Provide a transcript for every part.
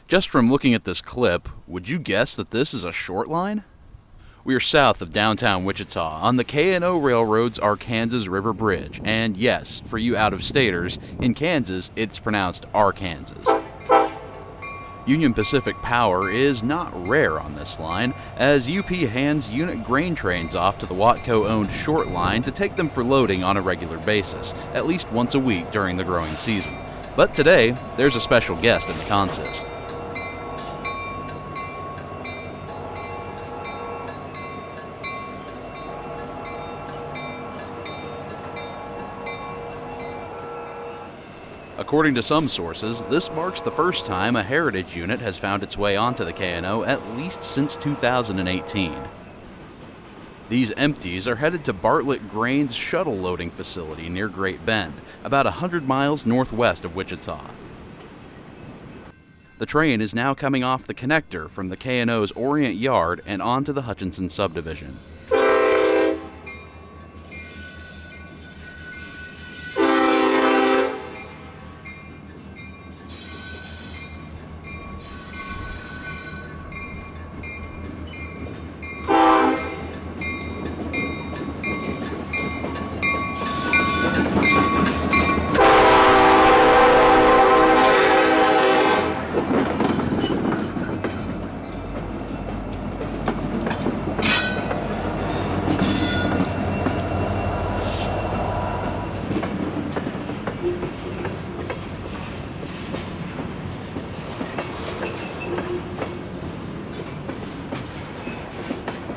Just from looking at this clip, would you guess that this is a short line? We are south of downtown Wichita on the K&O Railroad's Arkansas River Bridge, and yes, for you out-of-staters, in Kansas, it's pronounced Arkansas. Union Pacific power is not rare on this line, as UP hands unit grain trains off to the Watco-owned short line to take them for loading on a regular basis, at least once a week during the growing season. But today, there's a special guest in the consist. According to some sources, this marks the first time a heritage unit has found its way onto the K&O at least since 2018. These empties are headed to Bartlett Grain's shuttle loading facility near Great Bend, about 100 miles northwest of Wichita. The train is now coming off the connector from the K&O's Orient Yard and onto the Hutchinson subdivision.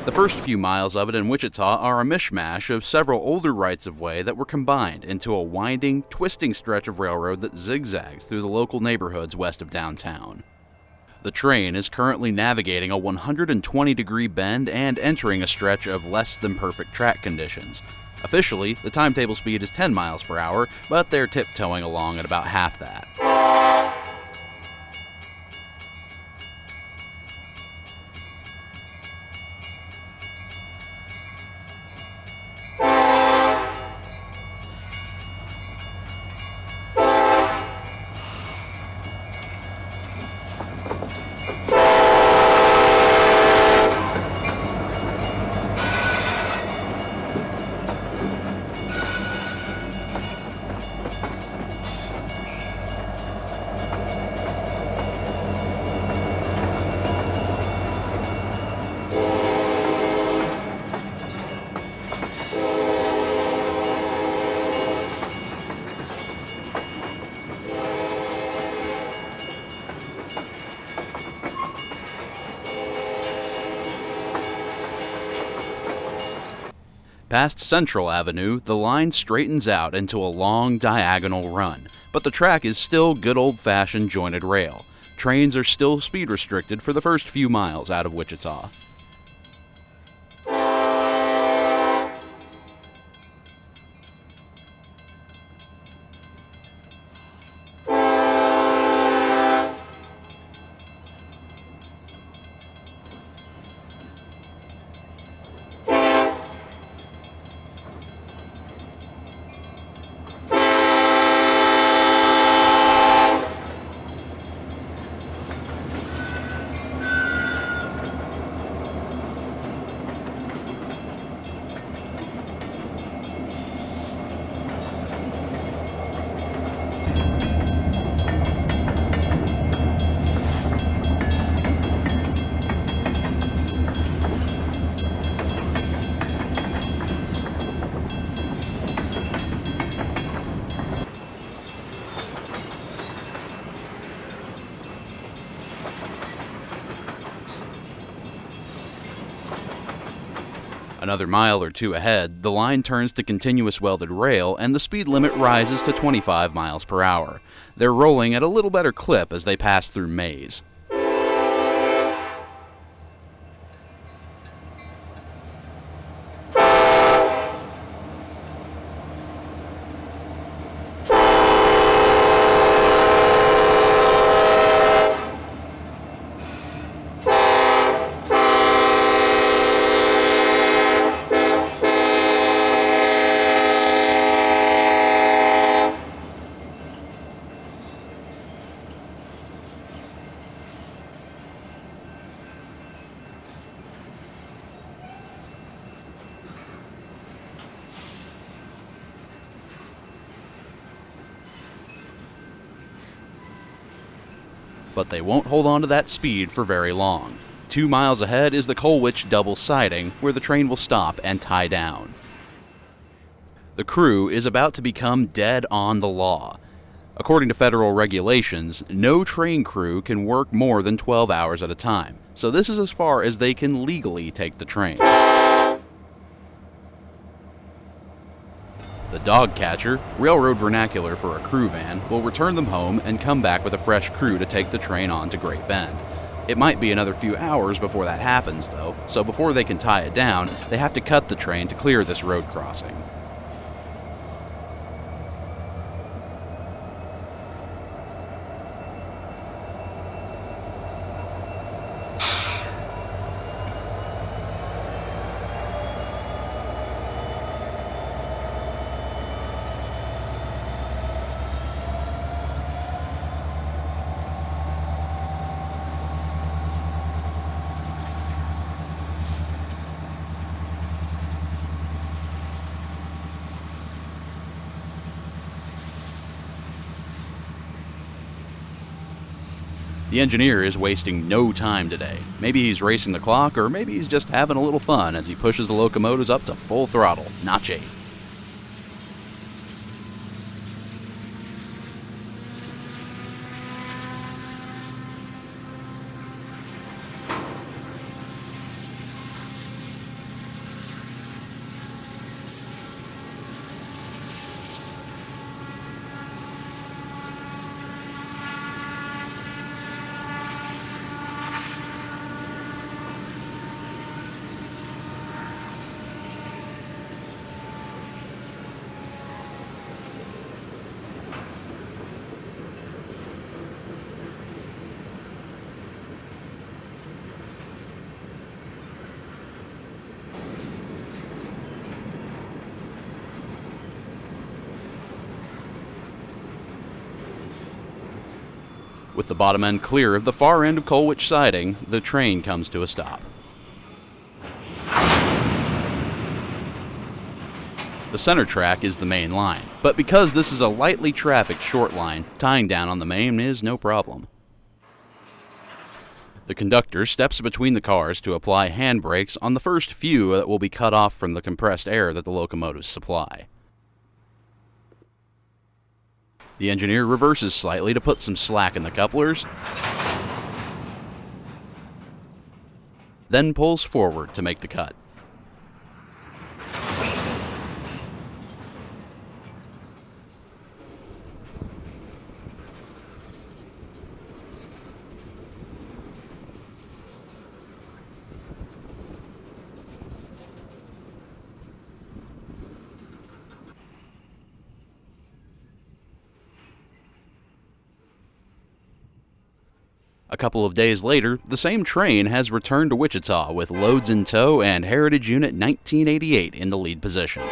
The first few miles of it in Wichita are a mishmash of several older rights-of-way that were combined into a winding, twisting stretch of railroad that zigzags through the local neighborhoods west of downtown. The train is currently navigating a 120-degree bend and entering a stretch of less than perfect track conditions. Officially, the timetable speed is 10 miles per hour, but they're tiptoeing along at about half that. Past Central Avenue, the line straightens out into a long diagonal run, but the track is still good old-fashioned jointed rail. Trains are still speed restricted for the first few miles out of Wichita. Another mile or two ahead, the line turns to continuous welded rail and the speed limit rises to 25 miles per hour. They're rolling at a little better clip as they pass through Maze. But they won't hold on to that speed for very long. 2 miles ahead is the Colwich double siding, where the train will stop and tie down. The crew is about to become dead on the law. According to federal regulations, no train crew can work more than 12 hours at a time, so this is as far as they can legally take the train. The dog catcher, railroad vernacular for a crew van, will return them home and come back with a fresh crew to take the train on to Great Bend. It might be another few hours before that happens, though, so before they can tie it down, they have to cut the train to clear this road crossing. The engineer is wasting no time today. Maybe he's racing the clock, or maybe he's just having a little fun as he pushes the locomotives up to full throttle, notch 8. With the bottom end clear of the far end of Colwich siding, the train comes to a stop. The center track is the main line, but because this is a lightly trafficked short line, tying down on the main is no problem. The conductor steps between the cars to apply handbrakes on the first few that will be cut off from the compressed air that the locomotives supply. The engineer reverses slightly to put some slack in the couplers, then pulls forward to make the cut. A couple of days later, the same train has returned to Wichita with loads in tow and Heritage Unit 1988 in the lead position.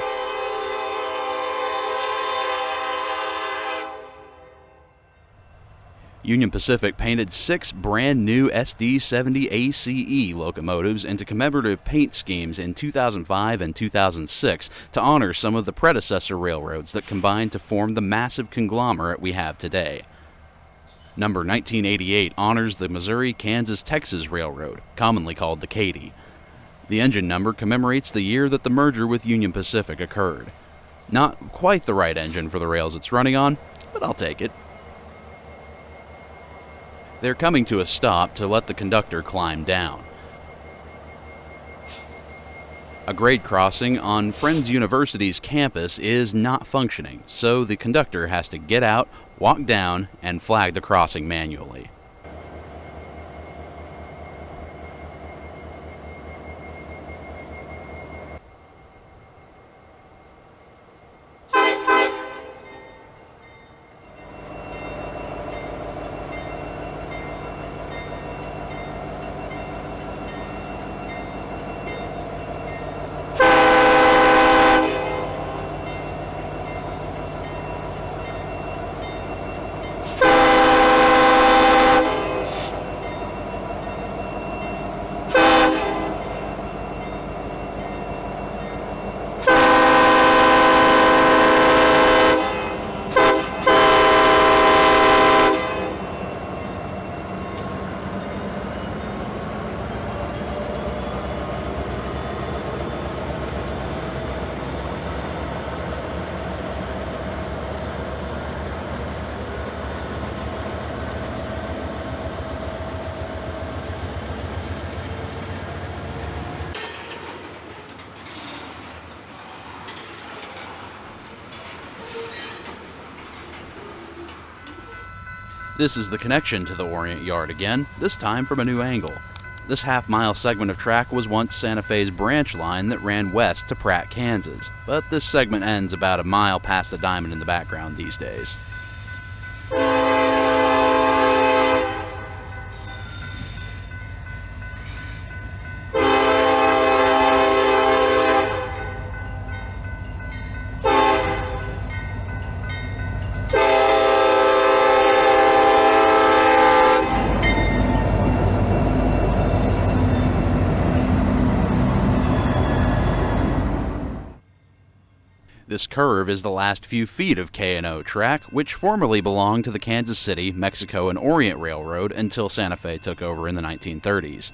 Union Pacific painted 6 brand new SD-70 ACE locomotives into commemorative paint schemes in 2005 and 2006 to honor some of the predecessor railroads that combined to form the massive conglomerate we have today. Number 1988 honors the Missouri-Kansas-Texas Railroad, commonly called the Katy. The engine number commemorates the year that the merger with Union Pacific occurred. Not quite the right engine for the rails it's running on, but I'll take it. They're coming to a stop to let the conductor climb down. A grade crossing on Friends University's campus is not functioning, so the conductor has to get out, walk down, and flag the crossing manually. This is the connection to the Orient Yard again, this time from a new angle. This half-mile segment of track was once Santa Fe's branch line that ran west to Pratt, Kansas, but this segment ends about a mile past the diamond in the background these days. 'This curve is the last few feet of K&O track, which formerly belonged to the Kansas City, Mexico, and Orient Railroad until Santa Fe took over in the 1930s.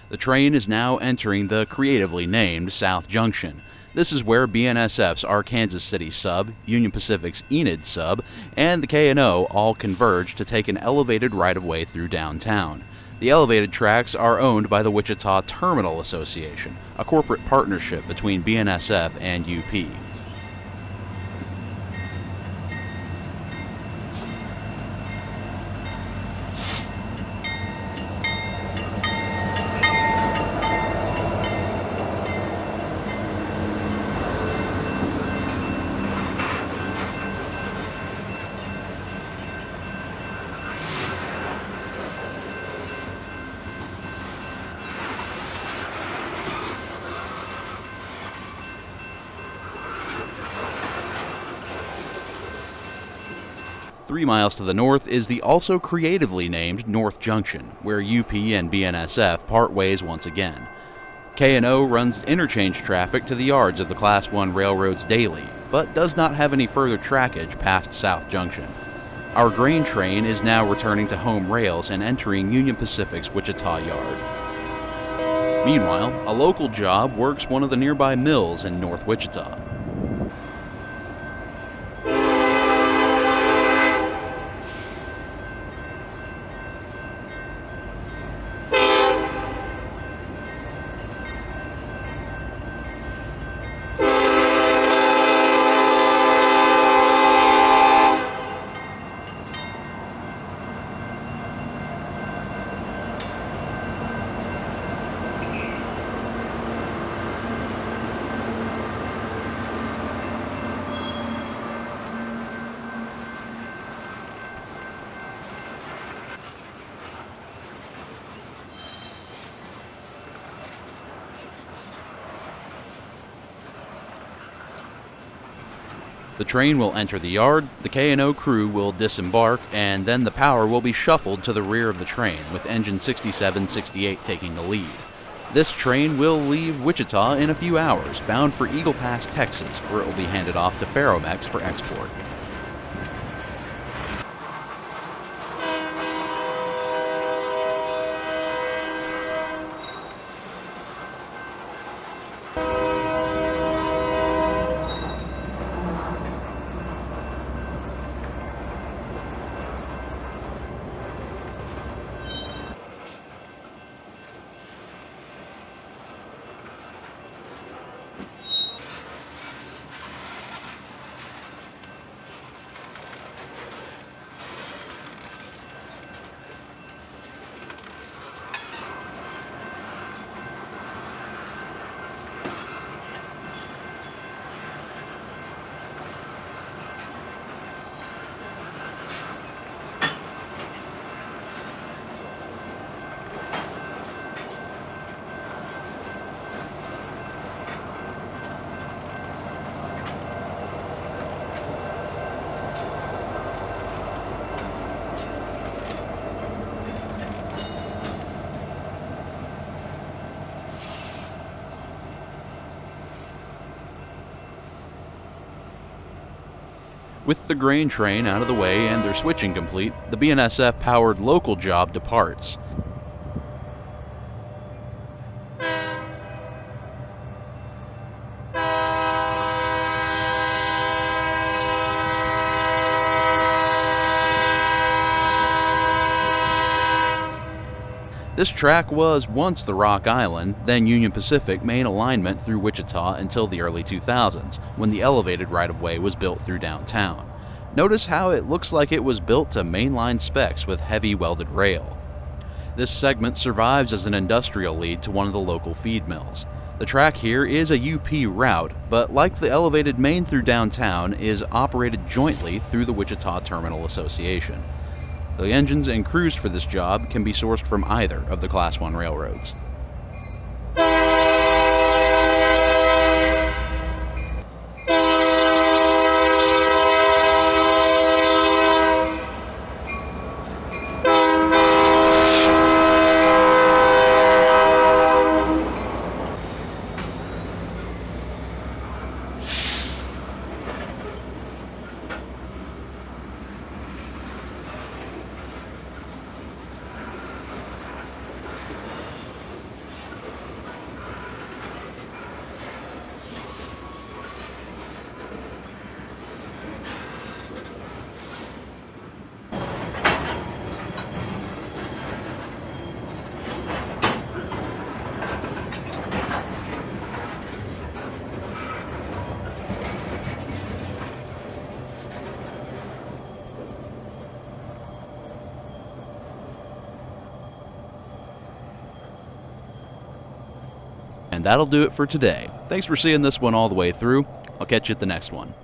The train is now entering the creatively named South Junction. This is where BNSF's Arkansas City sub, Union Pacific's Enid sub, and the K&O all converge to take an elevated right-of-way through downtown. The elevated tracks are owned by the Wichita Terminal Association, a corporate partnership between BNSF and UP. Three miles to the north is the also creatively named North Junction, where UP and BNSF part ways once again. K&O runs interchange traffic to the yards of the Class 1 railroads daily, but does not have any further trackage past South Junction. Our grain train is now returning to home rails and entering Union Pacific's Wichita yard. Meanwhile, a local job works one of the nearby mills in North Wichita. The train will enter the yard, the K&O crew will disembark, and then the power will be shuffled to the rear of the train, with engine 6768 taking the lead. This train will leave Wichita in a few hours, bound for Eagle Pass, Texas, where it will be handed off to Ferromex for export. With the grain train out of the way and their switching complete, the BNSF-powered local job departs. This track was once the Rock Island, then Union Pacific main alignment through Wichita until the early 2000s, when the elevated right-of-way was built through downtown. Notice how it looks like it was built to mainline specs with heavy welded rail. This segment survives as an industrial lead to one of the local feed mills. The track here is a UP route, but like the elevated main through downtown, is operated jointly through the Wichita Terminal Association. The engines and crews for this job can be sourced from either of the Class 1 railroads. And that'll do it for today. Thanks for seeing this one all the way through. I'll catch you at the next one.